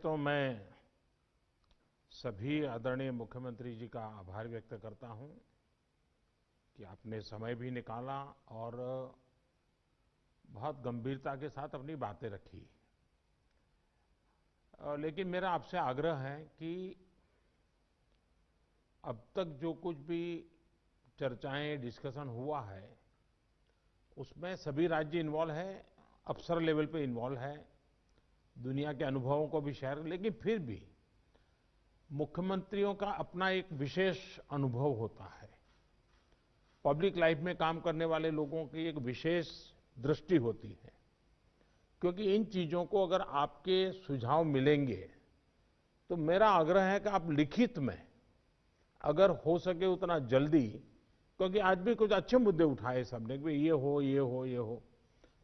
तो मैं सभी आदरणीय मुख्यमंत्री जी का आभार व्यक्त करता हूं कि आपने समय भी निकाला और बहुत गंभीरता के साथ अपनी बातें रखी। लेकिन मेरा आपसे आग्रह है कि अब तक जो कुछ भी चर्चाएं, डिस्कशन हुआ है, उसमें सभी राज्य इन्वॉल्व है, अफसर लेवल पे इन्वॉल्व है, दुनिया के अनुभवों को भी शेयर, लेकिन फिर भी मुख्यमंत्रियों का अपना एक विशेष अनुभव होता है। पब्लिक लाइफ में काम करने वाले लोगों की एक विशेष दृष्टि होती है, क्योंकि इन चीजों को अगर आपके सुझाव मिलेंगे तो मेरा आग्रह है कि आप लिखित में अगर हो सके उतना जल्दी, क्योंकि आज भी कुछ अच्छे मुद्दे उठाए सबने कि ये हो, ये हो, ये हो,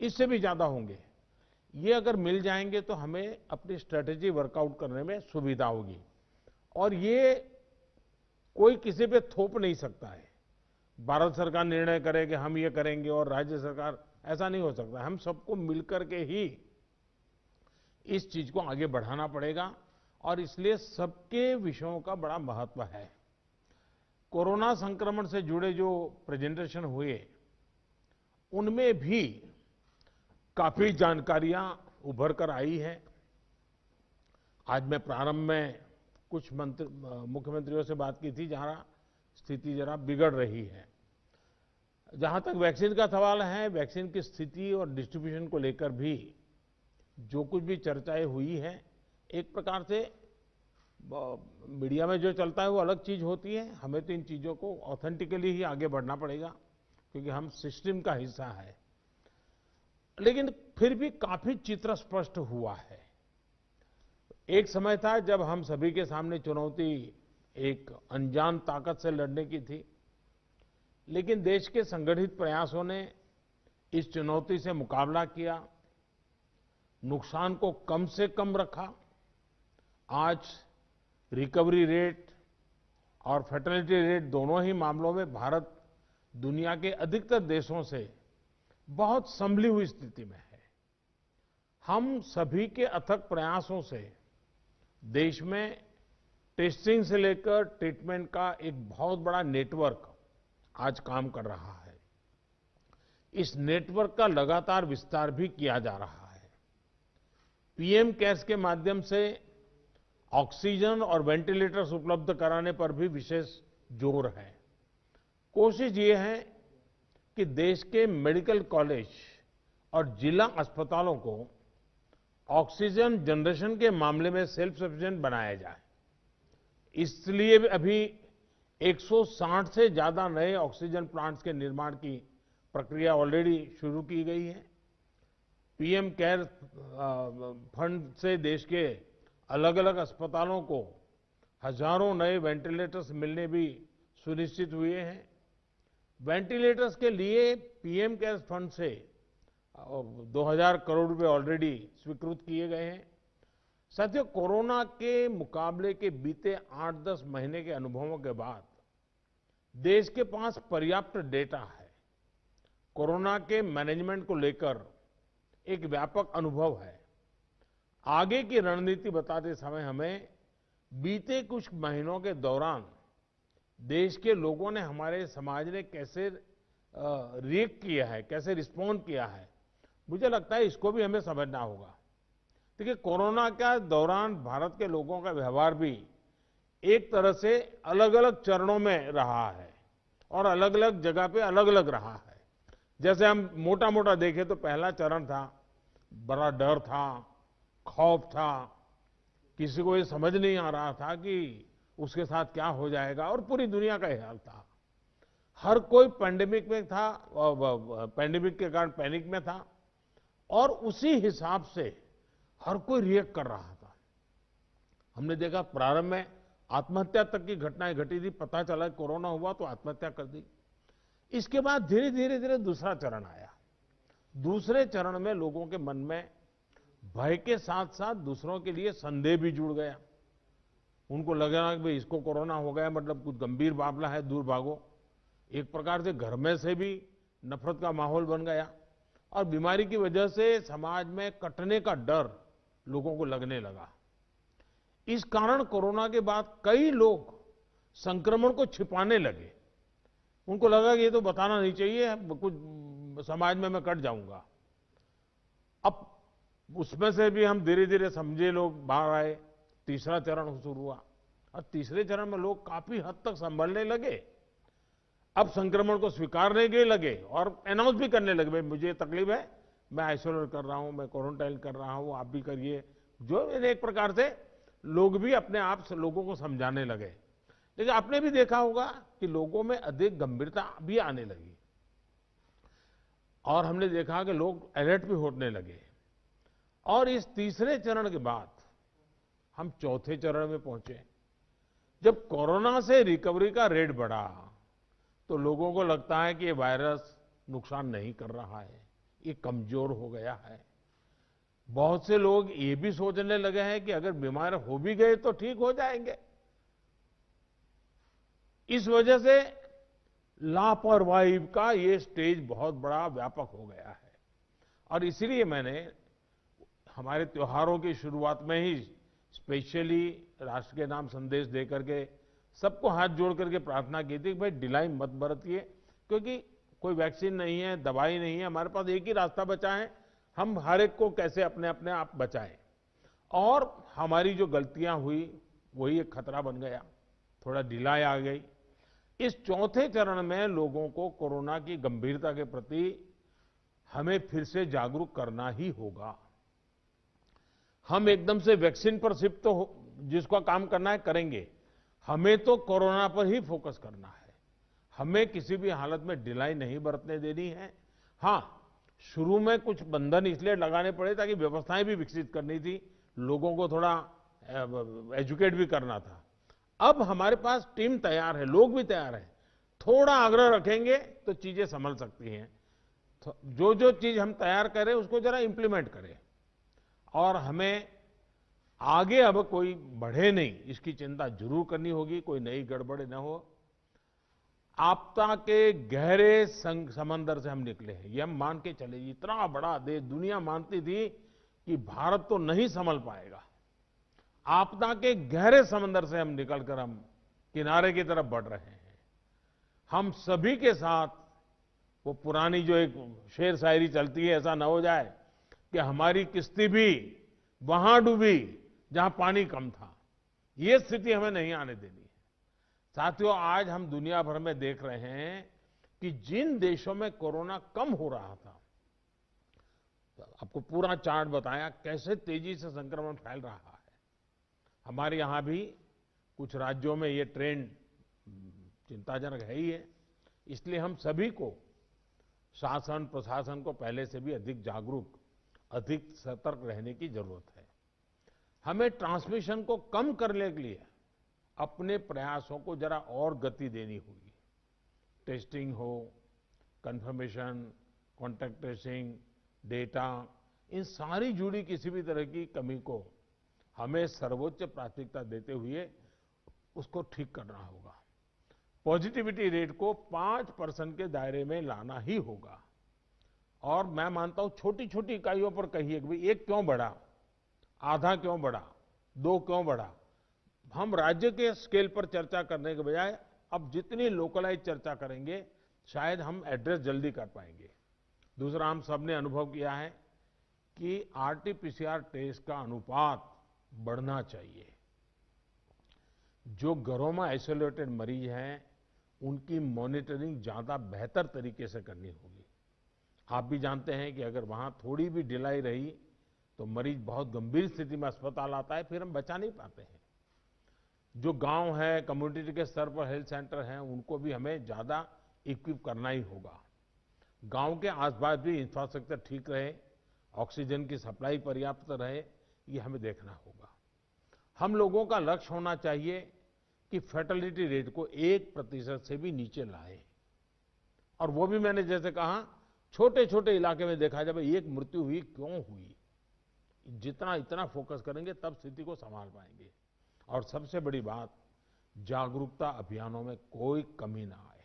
इससे भी ज्यादा होंगे। ये अगर मिल जाएंगे तो हमें अपनी स्ट्रेटेजी वर्कआउट करने में सुविधा होगी। और ये कोई किसी पे थोप नहीं सकता है। भारत सरकार निर्णय करे कि हम ये करेंगे और राज्य सरकार, ऐसा नहीं हो सकता। हम सबको मिलकर के ही इस चीज को आगे बढ़ाना पड़ेगा और इसलिए सबके विषयों का बड़ा महत्व है। कोरोना संक्रमण से जुड़े जो प्रेजेंटेशन हुए उनमें भी काफी जानकारियां उभर कर आई हैं। आज मैं प्रारंभ में कुछ मुख्यमंत्रियों से बात की थी जहां स्थिति जरा बिगड़ रही है। जहां तक वैक्सीन का सवाल है, वैक्सीन की स्थिति और डिस्ट्रीब्यूशन को लेकर भी जो कुछ भी चर्चाएं हुई हैं, एक प्रकार से मीडिया में जो चलता है वो अलग चीज होती है। हमें तो इन चीजों को ऑथेंटिकली ही आगे बढ़ना पड़ेगा, क्योंकि हम सिस्टम का हिस्सा है। लेकिन फिर भी काफी चित्र स्पष्ट हुआ है। एक समय था जब हम सभी के सामने चुनौती एक अनजान ताकत से लड़ने की थी, लेकिन देश के संगठित प्रयासों ने इस चुनौती से मुकाबला किया, नुकसान को कम से कम रखा। आज रिकवरी रेट और फर्टिलिटी रेट दोनों ही मामलों में भारत दुनिया के अधिकतर देशों से बहुत संभली हुई स्थिति में है। हम सभी के अथक प्रयासों से देश में टेस्टिंग से लेकर ट्रीटमेंट का एक बहुत बड़ा नेटवर्क आज काम कर रहा है। इस नेटवर्क का लगातार विस्तार भी किया जा रहा है। पीएम केयर्स के माध्यम से ऑक्सीजन और वेंटिलेटर्स उपलब्ध कराने पर भी विशेष जोर है। कोशिश ये है कि देश के मेडिकल कॉलेज और जिला अस्पतालों को ऑक्सीजन जनरेशन के मामले में सेल्फ सफिशिएंट बनाया जाए। इसलिए अभी 160 से ज्यादा नए ऑक्सीजन प्लांट्स के निर्माण की प्रक्रिया ऑलरेडी शुरू की गई है। पीएम केयर फंड से देश के अलग अलग अस्पतालों को हजारों नए वेंटिलेटर्स मिलने भी सुनिश्चित हुए हैं। वेंटिलेटर्स के लिए पीएम केयर फंड से 2000 करोड़ रुपए ऑलरेडी स्वीकृत किए गए हैं। साथियों, कोरोना के मुकाबले के बीते 8-10 महीने के अनुभवों के बाद देश के पास पर्याप्त डेटा है। कोरोना के मैनेजमेंट को लेकर एक व्यापक अनुभव है। आगे की रणनीति बताते समय हमें बीते कुछ महीनों के दौरान देश के लोगों ने, हमारे समाज ने कैसे रिएक्ट किया है, कैसे रिस्पॉन्ड किया है, मुझे लगता है इसको भी हमें समझना होगा। देखिए, कोरोना के दौरान भारत के लोगों का व्यवहार भी एक तरह से अलग अलग चरणों में रहा है और अलग अलग जगह पे अलग अलग रहा है। जैसे हम मोटा मोटा देखें तो पहला चरण था, बड़ा डर था, खौफ था, किसी को ये समझ नहीं आ रहा था कि उसके साथ क्या हो जाएगा, और पूरी दुनिया का हाल था। हर कोई पैंडेमिक में था, पैंडेमिक के कारण पैनिक में था और उसी हिसाब से हर कोई रिएक्ट कर रहा था। हमने देखा प्रारंभ में आत्महत्या तक की घटनाएं घटी थी। पता चला कोरोना हुआ तो आत्महत्या कर दी। इसके बाद धीरे धीरे धीरे दूसरा चरण आया। दूसरे चरण में लोगों के मन में भय के साथ साथ दूसरों के लिए संदेह भी जुड़ गया। उनको लगा कि भाई इसको कोरोना हो गया, मतलब कुछ गंभीर मामला है, दूर भागो। एक प्रकार से घर में से भी नफरत का माहौल बन गया और बीमारी की वजह से समाज में कटने का डर लोगों को लगने लगा। इस कारण कोरोना के बाद कई लोग संक्रमण को छिपाने लगे। उनको लगा कि ये तो बताना नहीं चाहिए, कुछ समाज में मैं कट जाऊंगा। अब उसमें से भी हम धीरे धीरे समझे लोग बाहर आए, तीसरा चरण शुरू हुआ और तीसरे चरण में लोग काफी हद तक संभलने लगे। अब संक्रमण को स्वीकारने के लगे और अनाउंस भी करने लगे, भाई मुझे तकलीफ है, मैं आइसोलेट कर रहा हूं, मैं क्वारंटाइन कर रहा हूं, आप भी करिए। जो एक प्रकार से लोग भी अपने आप से लोगों को समझाने लगे। लेकिन आपने भी देखा होगा कि लोगों में अधिक गंभीरता भी आने लगी और हमने देखा कि लोग अलर्ट भी होने लगे। और इस तीसरे चरण के बाद हम चौथे चरण में पहुंचे। जब कोरोना से रिकवरी का रेट बढ़ा तो लोगों को लगता है कि ये वायरस नुकसान नहीं कर रहा है, ये कमजोर हो गया है। बहुत से लोग ये भी सोचने लगे हैं कि अगर बीमार हो भी गए तो ठीक हो जाएंगे। इस वजह से लापरवाही का ये स्टेज बहुत बड़ा व्यापक हो गया है। और इसलिए मैंने हमारे त्योहारों की शुरुआत में ही स्पेशली राष्ट्र के नाम संदेश दे करके सबको हाथ जोड़ करके प्रार्थना की थी कि भाई ढिलाई मत बरतिए, क्योंकि कोई वैक्सीन नहीं है, दवाई नहीं है, हमारे पास एक ही रास्ता बचा है, हम हर एक को कैसे अपने अपने आप बचाएं। और हमारी जो गलतियां हुई वही एक खतरा बन गया, थोड़ा ढिलाई आ गई। इस चौथे चरण में लोगों को कोरोना की गंभीरता के प्रति हमें फिर से जागरूक करना ही होगा। हम एकदम से वैक्सीन पर शिफ्ट तो जिसका काम करना है करेंगे, हमें तो कोरोना पर ही फोकस करना है। हमें किसी भी हालत में ढिलाई नहीं बरतने देनी है। हाँ, शुरू में कुछ बंधन इसलिए लगाने पड़े ताकि व्यवस्थाएं भी विकसित करनी थी, लोगों को थोड़ा एजुकेट भी करना था। अब हमारे पास टीम तैयार है, लोग भी तैयार हैं। थोड़ा आग्रह रखेंगे तो चीजें संभल सकती हैं। तो जो जो चीज हम तैयार करें उसको जरा इंप्लीमेंट करें और हमें आगे अब कोई बढ़े नहीं, इसकी चिंता जरूर करनी होगी, कोई नई गड़बड़ न हो। आपदा के गहरे समंदर से हम निकले हैं, ये हम मान के चले। इतना बड़ा देश, दुनिया मानती थी कि भारत तो नहीं संभल पाएगा। आपदा के गहरे समंदर से हम निकलकर हम किनारे की तरफ बढ़ रहे हैं। हम सभी के साथ वो पुरानी जो एक शेर शायरी चलती है, ऐसा ना हो जाए कि हमारी किश्ती भी वहां डूबी जहां पानी कम था। ये स्थिति हमें नहीं आने देनी है। साथियों, आज हम दुनिया भर में देख रहे हैं कि जिन देशों में कोरोना कम हो रहा था, आपको पूरा चार्ट बताया कैसे तेजी से संक्रमण फैल रहा है। हमारे यहां भी कुछ राज्यों में ये ट्रेंड चिंताजनक है ही है। इसलिए हम सभी को, शासन प्रशासन को पहले से भी अधिक जागरूक, अधिक सतर्क रहने की जरूरत है। हमें ट्रांसमिशन को कम करने के लिए अपने प्रयासों को जरा और गति देनी होगी। टेस्टिंग हो, कंफर्मेशन, कॉन्टैक्ट ट्रेसिंग, डेटा, इन सारी जुड़ी किसी भी तरह की कमी को हमें सर्वोच्च प्राथमिकता देते हुए उसको ठीक करना होगा। पॉजिटिविटी रेट को 5% के दायरे में लाना ही होगा। और मैं मानता हूं छोटी छोटी इकाइयों पर कहिए कि भाई एक क्यों बढ़ा, आधा क्यों बढ़ा, 2 क्यों बढ़ा। हम राज्य के स्केल पर चर्चा करने के बजाय अब जितनी लोकलाइज चर्चा करेंगे शायद हम एड्रेस जल्दी कर पाएंगे। दूसरा, हम सबने अनुभव किया है कि आरटी-पीसीआर टेस्ट का अनुपात बढ़ना चाहिए। जो घरों में आइसोलेटेड मरीज हैं उनकी मॉनिटरिंग ज्यादा बेहतर तरीके से करनी होगी। आप भी जानते हैं कि अगर वहां थोड़ी भी ढिलाई रही तो मरीज बहुत गंभीर स्थिति में अस्पताल आता है, फिर हम बचा नहीं पाते हैं। जो गांव है, कम्युनिटी के स्तर पर हेल्थ सेंटर हैं, उनको भी हमें ज्यादा इक्विप करना ही होगा। गांव के आसपास भी इंफ्रास्ट्रक्चर ठीक रहे, ऑक्सीजन की सप्लाई पर्याप्त रहे, ये हमें देखना होगा। हम लोगों का लक्ष्य होना चाहिए कि फर्टिलिटी रेट को 1% से भी नीचे लाए। और वो भी मैंने जैसे कहा, छोटे छोटे इलाके में देखा जाए एक मृत्यु हुई क्यों हुई, जितना इतना फोकस करेंगे तब स्थिति को संभाल पाएंगे। और सबसे बड़ी बात, जागरूकता अभियानों में कोई कमी ना आए।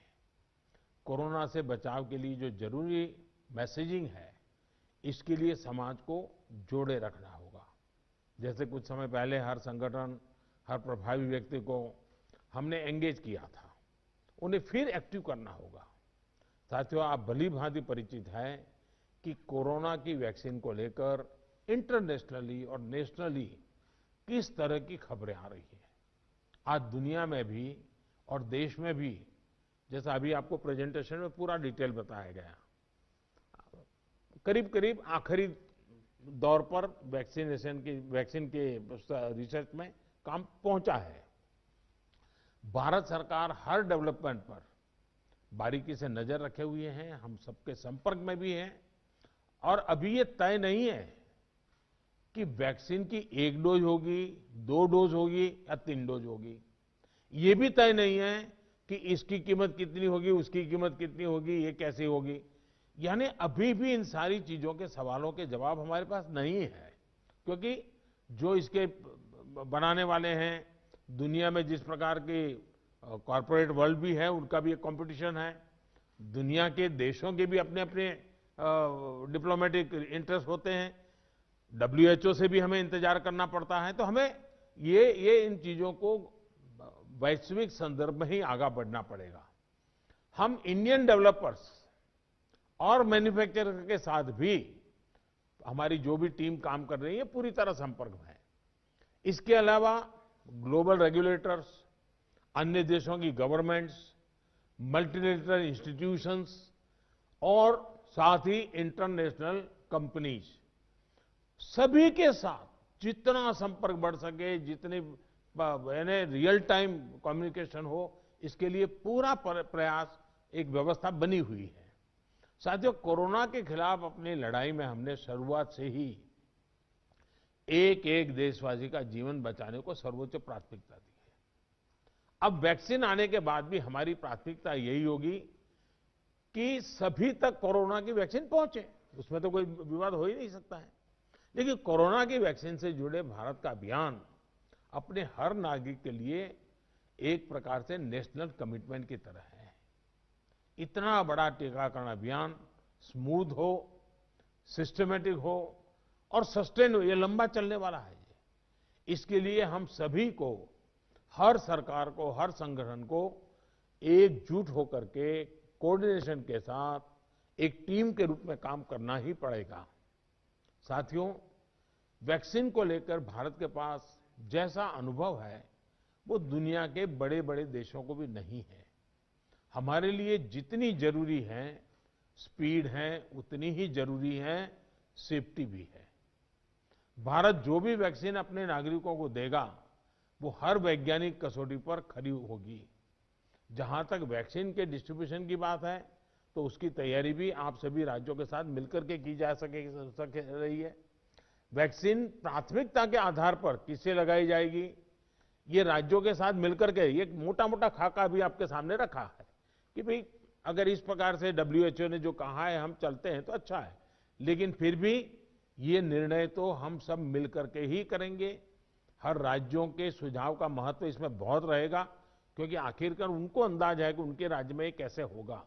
कोरोना से बचाव के लिए जो जरूरी मैसेजिंग है, इसके लिए समाज को जोड़े रखना होगा। जैसे कुछ समय पहले हर संगठन हर प्रभावी व्यक्ति को हमने एंगेज किया था, उन्हें फिर एक्टिव करना होगा। साथियों, आप भली भांति परिचित हैं कि कोरोना की वैक्सीन को लेकर इंटरनेशनली और नेशनली किस तरह की खबरें आ रही हैं। आज दुनिया में भी और देश में भी, जैसा अभी आपको प्रेजेंटेशन में पूरा डिटेल बताया गया, करीब करीब आखिरी दौर पर वैक्सीन के रिसर्च में काम पहुंचा है। भारत सरकार हर डेवलपमेंट पर बारीकी से नजर रखे हुए हैं, हम सबके संपर्क में भी हैं। और अभी ये तय नहीं है कि वैक्सीन की 1 डोज होगी, 2 डोज होगी या 3 डोज होगी। ये भी तय नहीं है कि इसकी कीमत कितनी होगी, उसकी कीमत कितनी होगी, ये कैसे होगी। यानी अभी भी इन सारी चीजों के सवालों के जवाब हमारे पास नहीं है, क्योंकि जो इसके बनाने वाले हैं, दुनिया में जिस प्रकार की कॉरपोरेट वर्ल्ड भी है, उनका भी एक कंपटीशन है। दुनिया के देशों के भी अपने अपने डिप्लोमेटिक इंटरेस्ट होते हैं। WHO से भी हमें इंतजार करना पड़ता है। तो हमें ये इन चीजों को वैश्विक संदर्भ में ही आगे बढ़ना पड़ेगा। हम इंडियन डेवलपर्स और मैन्युफैक्चरर के साथ भी हमारी जो भी टीम काम कर रही है, पूरी तरह संपर्क में है। इसके अलावा ग्लोबल रेगुलेटर्स, अन्य देशों की गवर्नमेंट्स, मल्टीलेटरल इंस्टीट्यूशंस और साथ ही इंटरनेशनल कंपनीज, सभी के साथ जितना संपर्क बढ़ सके, जितने रियल टाइम कम्युनिकेशन हो, इसके लिए पूरा प्रयास, एक व्यवस्था बनी हुई है। साथियों, कोरोना के खिलाफ अपनी लड़ाई में हमने शुरुआत से ही एक एक देशवासी का जीवन बचाने को सर्वोच्च प्राथमिकता दी है। अब वैक्सीन आने के बाद भी हमारी प्राथमिकता यही होगी कि सभी तक कोरोना की वैक्सीन पहुंचे। उसमें तो कोई विवाद हो ही नहीं सकता है। लेकिन कोरोना की वैक्सीन से जुड़े भारत का अभियान अपने हर नागरिक के लिए एक प्रकार से नेशनल कमिटमेंट की तरह है। इतना बड़ा टीकाकरण अभियान स्मूथ हो, सिस्टमैटिक हो और सस्टेन हो, ये लंबा चलने वाला है। इसके लिए हम सभी को, हर सरकार को, हर संगठन को एकजुट होकर के कोऑर्डिनेशन के साथ एक टीम के रूप में काम करना ही पड़ेगा। साथियों, वैक्सीन को लेकर भारत के पास जैसा अनुभव है, वो दुनिया के बड़े बड़े देशों को भी नहीं है। हमारे लिए जितनी जरूरी है स्पीड है, उतनी ही जरूरी है सेफ्टी भी है। भारत जो भी वैक्सीन अपने नागरिकों को देगा, वो हर वैज्ञानिक कसौटी पर खरी होगी। जहां तक वैक्सीन के डिस्ट्रीब्यूशन की बात है, तो उसकी तैयारी भी आप सभी राज्यों के साथ मिलकर के की जा सके रही है। वैक्सीन प्राथमिकता के आधार पर किसे लगाई जाएगी, ये राज्यों के साथ मिलकर के, ये मोटा मोटा खाका भी आपके सामने रखा है कि भाई अगर इस प्रकार से WHO ने जो कहा है हम चलते हैं तो अच्छा है। लेकिन फिर भी ये निर्णय तो हम सब मिलकर के ही करेंगे। हर राज्यों के सुझाव का महत्व इसमें बहुत रहेगा, क्योंकि आखिरकार उनको अंदाज है कि उनके राज्य में ये कैसे होगा।